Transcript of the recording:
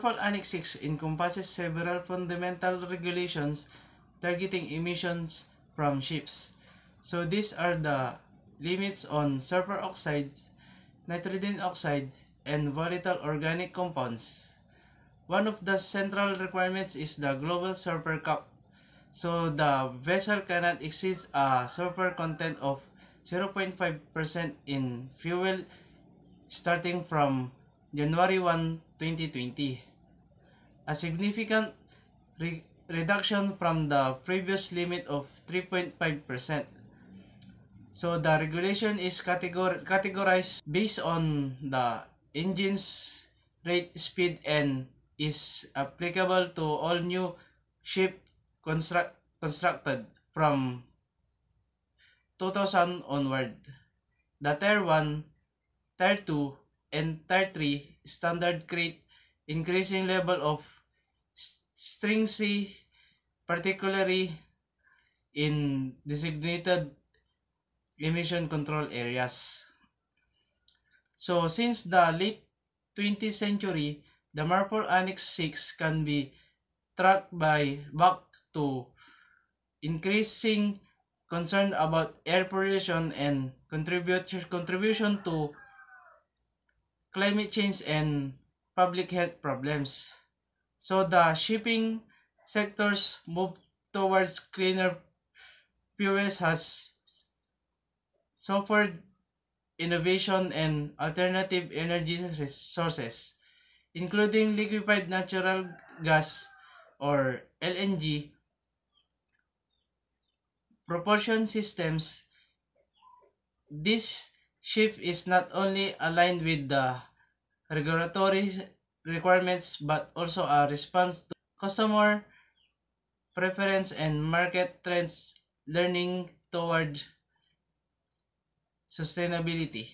MARPOL Annex 6 encompasses several fundamental regulations targeting emissions from ships. So these are the limits on sulfur oxides, nitrogen oxide, and volatile organic compounds. One of the central requirements is the global sulfur cap. So the vessel cannot exceed a sulfur content of 0.5% in fuel starting from January 1, 2020. A significant reduction from the previous limit of 3.5%. So the regulation is categorized based on the engine's rate, speed, and is applicable to all new ship constructed from 2000 onward. The Tier 1, Tier 2, and Tier 3 standard create increasing level of stringency, particularly in designated emission control areas. So since the late 20th century, the MARPOL Annex 6 can be tracked back to increasing concern about air pollution and contribution to climate change and public health problems. So the shipping sector's move towards cleaner fuels has suffered innovation and alternative energy resources, including liquefied natural gas or LNG propulsion systems. This shift is not only aligned with the regulatory requirements but also a response to customer preference and market trends leaning toward sustainability.